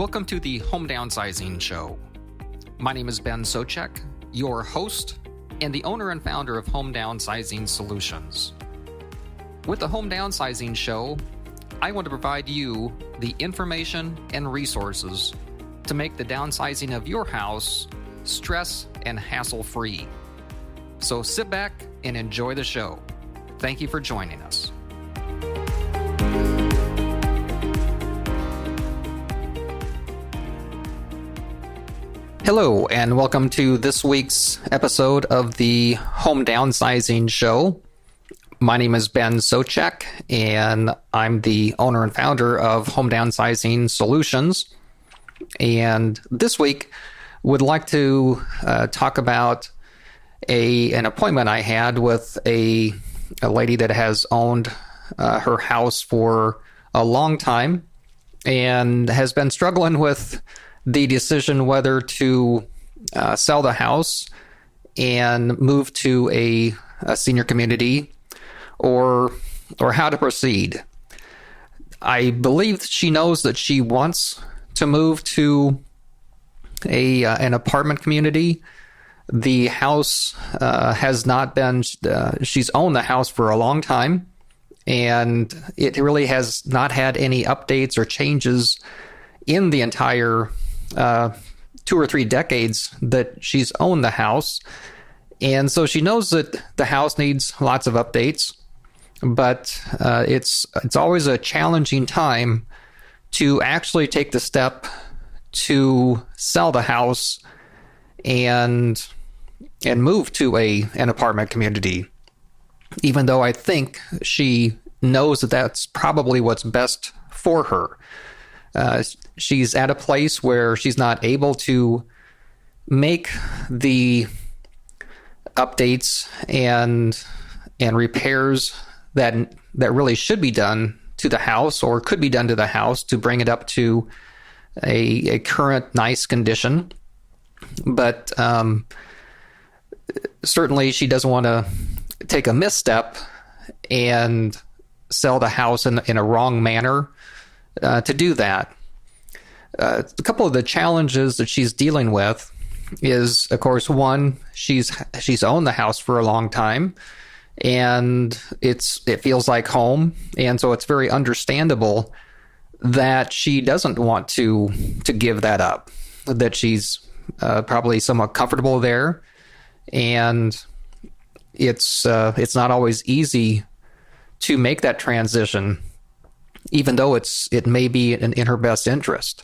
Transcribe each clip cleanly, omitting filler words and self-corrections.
Welcome to the Home Downsizing Show. My name is Ben Sochek, your host and the owner and founder of Home Downsizing Solutions. With the Home Downsizing Show, I want to provide you the information and resources to make the downsizing of your house stress and hassle-free. So sit back and enjoy the show. Thank you for joining us. Hello, and welcome to this week's episode of the Home Downsizing Show. My name is Ben Sochek, and I'm the owner and founder of Home Downsizing Solutions. And this week, would like to talk about an appointment I had with a lady that has owned her house for a long time and has been struggling with the decision whether to sell the house and move to a senior community or how to proceed. I believe she knows that she wants to move to an apartment community. The house has not been, she's owned the house for a long time, and it really has not had any updates or changes in the entire 2 or 3 decades that she's owned the house. And so she knows that the house needs lots of updates, but it's always a challenging time to actually take the step to sell the house and move to an apartment community, even though I think she knows that that's probably what's best for her. She's at a place where she's not able to make the updates and repairs that really should be done to the house or could be done to the house to bring it up to a current nice condition. But certainly she doesn't want to take a misstep and sell the house in a wrong manner to do that. A couple of the challenges that she's dealing with is, of course, one, she's owned the house for a long time, and it feels like home, and so it's very understandable that she doesn't want to give that up, that she's probably somewhat comfortable there, and it's not always easy to make that transition, even though it may be in her best interest.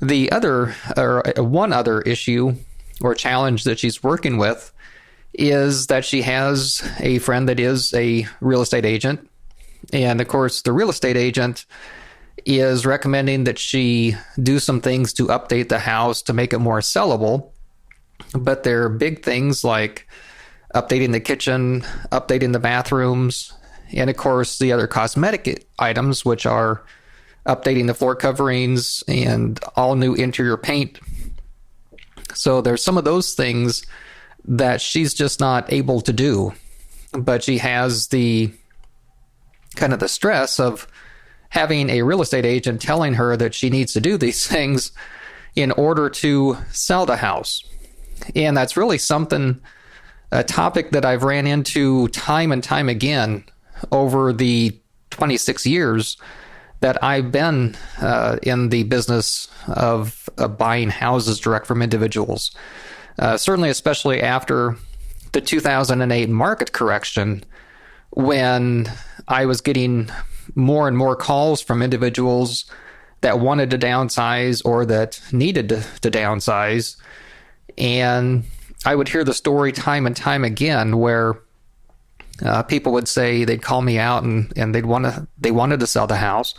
One other issue or challenge that she's working with is that she has a friend that is a real estate agent. And of course, the real estate agent is recommending that she do some things to update the house to make it more sellable. But there are big things like updating the kitchen, updating the bathrooms, and of course, the other cosmetic items, which are updating the floor coverings and all new interior paint. So there's some of those things that she's just not able to do. But she has the kind of the stress of having a real estate agent telling her that she needs to do these things in order to sell the house. And that's really a topic that I've ran into time and time again over the 26 years that I've been in the business of buying houses direct from individuals. Certainly, especially after the 2008 market correction, when I was getting more and more calls from individuals that wanted to downsize or that needed to downsize. And I would hear the story time and time again where people would say, they'd call me out and they wanted to sell the house,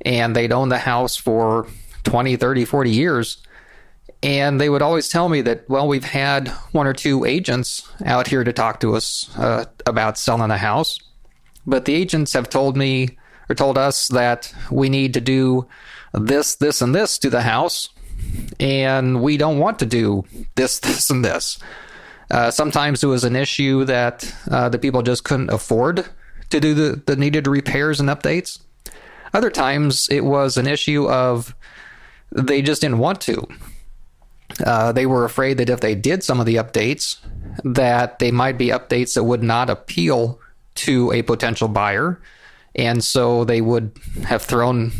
and they'd owned the house for 20, 30, 40 years. And they would always tell me that, well, we've had 1 or 2 agents out here to talk to us about selling the house. But the agents have told us that we need to do this, this, and this to the house. And we don't want to do this, this, and this. Sometimes it was an issue that the people just couldn't afford to do the needed repairs and updates. Other times it was an issue of they just didn't want to. They were afraid that if they did some of the updates, that they might be updates that would not appeal to a potential buyer. And so they would have thrown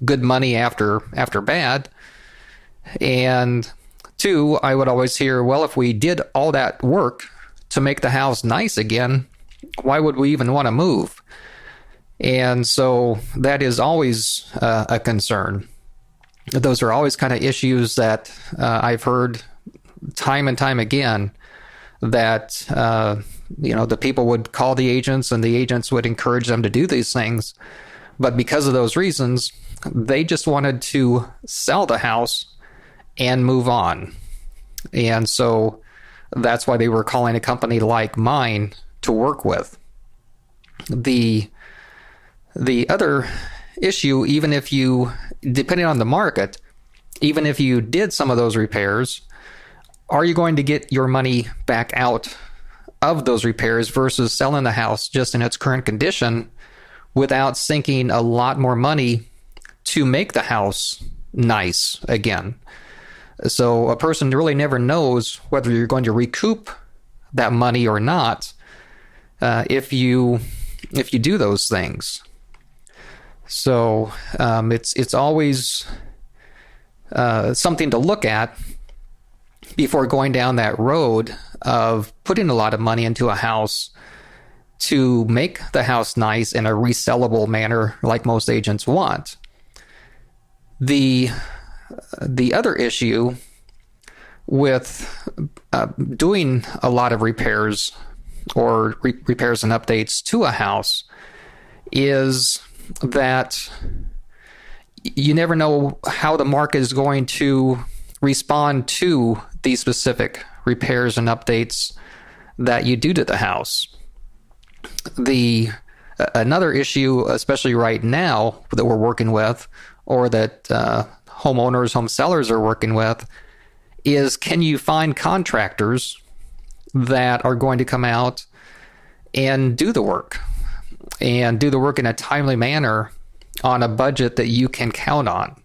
good money after bad. And two, I would always hear, well, if we did all that work to make the house nice again, why would we even want to move? And so that is always a concern. Those are always kind of issues that I've heard time and time again, that the people would call the agents and the agents would encourage them to do these things. But because of those reasons, they just wanted to sell the house and move on. And so that's why they were calling a company like mine to work with. The other issue, even if you, depending on the market, even if you did some of those repairs, are you going to get your money back out of those repairs versus selling the house just in its current condition without sinking a lot more money to make the house nice again? So a person really never knows whether you're going to recoup that money or not if you do those things. So it's always something to look at before going down that road of putting a lot of money into a house to make the house nice in a resellable manner like most agents want. The other issue with doing a lot of repairs or repairs and updates to a house is that you never know how the market is going to respond to these specific repairs and updates that you do to the house. Another issue, especially right now, that we're working with, or that homeowners, home sellers are working with, is can you find contractors that are going to come out and do the work in a timely manner on a budget that you can count on.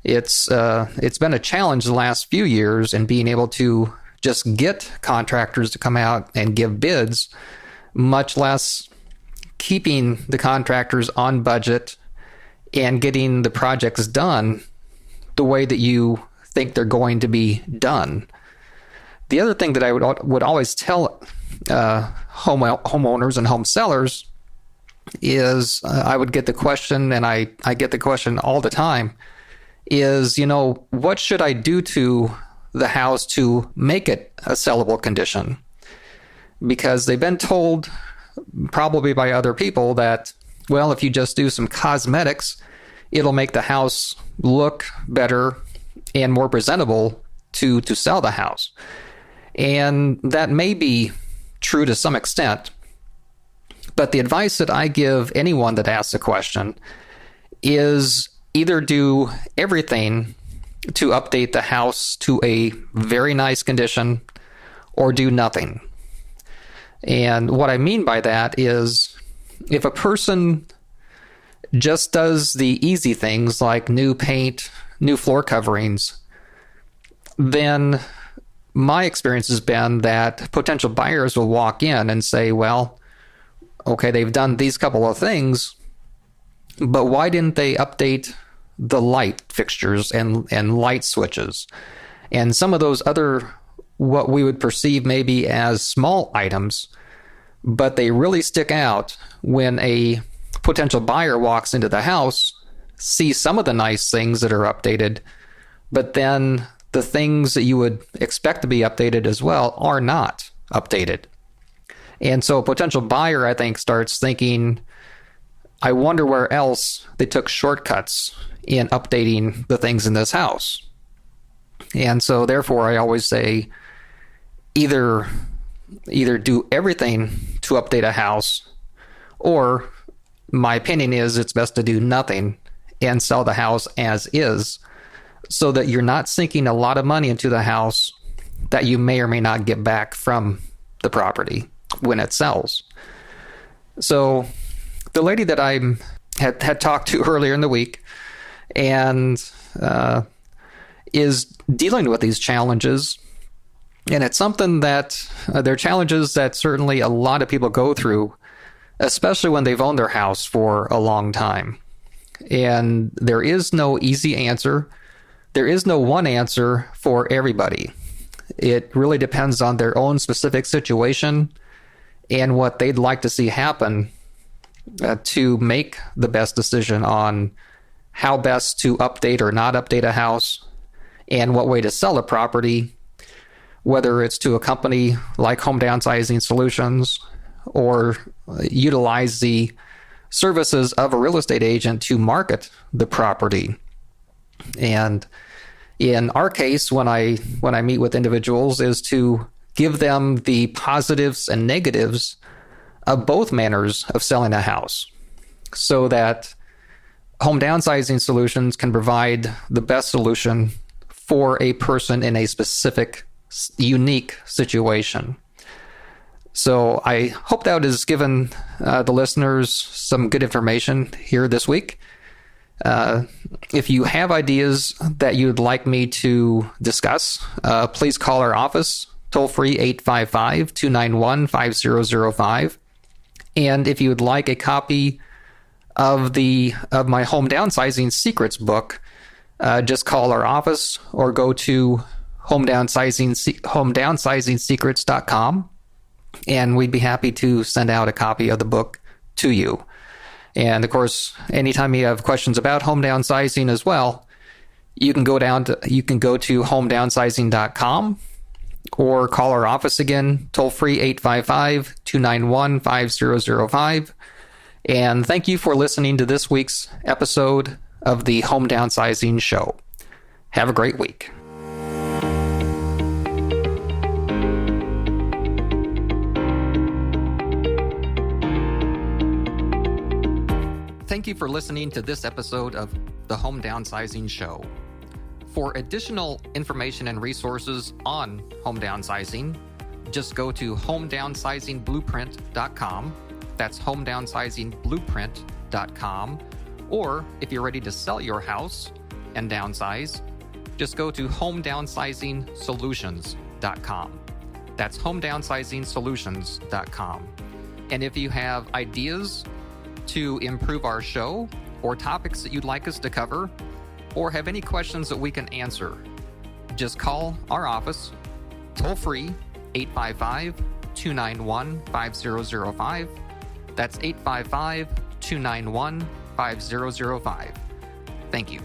It's been a challenge the last few years in being able to just get contractors to come out and give bids, much less keeping the contractors on budget and getting the projects done the way that you think they're going to be done. The other thing that I would always tell homeowners and home sellers is I would get the question, and I get the question all the time, is, what should I do to the house to make it a sellable condition? Because they've been told, probably by other people, that, well, if you just do some cosmetics, it'll make the house look better and more presentable to sell the house. And that may be true to some extent. But the advice that I give anyone that asks a question is either do everything to update the house to a very nice condition or do nothing. And what I mean by that is if a person just does the easy things like new paint, new floor coverings, then my experience has been that potential buyers will walk in and say, well, okay, they've done these couple of things, but why didn't they update the light fixtures and light switches? And some of those other, what we would perceive maybe as small items, but they really stick out when a potential buyer walks into the house, sees some of the nice things that are updated, but then the things that you would expect to be updated as well are not updated. And so a potential buyer, I think, starts thinking, I wonder where else they took shortcuts in updating the things in this house. And so therefore, I always say either do everything to update a house, or my opinion is it's best to do nothing and sell the house as is, so that you're not sinking a lot of money into the house that you may or may not get back from the property when it sells. So the lady that I had talked to earlier in the week, and is dealing with these challenges. And it's something that they're challenges that certainly a lot of people go through, especially when they've owned their house for a long time. And there is no easy answer. There is no one answer for everybody. It really depends on their own specific situation and what they'd like to see happen to make the best decision on how best to update or not update a house and what way to sell a property, whether it's to a company like Home Downsizing Solutions or utilize the services of a real estate agent to market the property. And in our case, when I meet with individuals, is to give them the positives and negatives of both manners of selling a house, so that Home Downsizing Solutions can provide the best solution for a person in a specific, unique situation. So I hope that has given the listeners some good information here this week. If you have ideas that you'd like me to discuss, please call our office, toll free 855-291-5005. And if you would like a copy of my Home Downsizing Secrets book, just call our office or go to homedownsizing.com, and we'd be happy to send out a copy of the book to you. And of course, anytime you have questions about home downsizing as well, you can go to homedownsizing.com or call our office again, toll free 855-291-5005. And thank you for listening to this week's episode of the Home Downsizing Show. Have a great week. Thank you for listening to this episode of the Home Downsizing Show. For additional information and resources on home downsizing, just go to homedownsizingblueprint.com. That's homedownsizingblueprint.com. Or if you're ready to sell your house and downsize, just go to homedownsizingsolutions.com. That's homedownsizingsolutions.com. And if you have ideas to improve our show or topics that you'd like us to cover, or have any questions that we can answer, just call our office, toll free 855-291-5005. That's 855-291-5005. Thank you.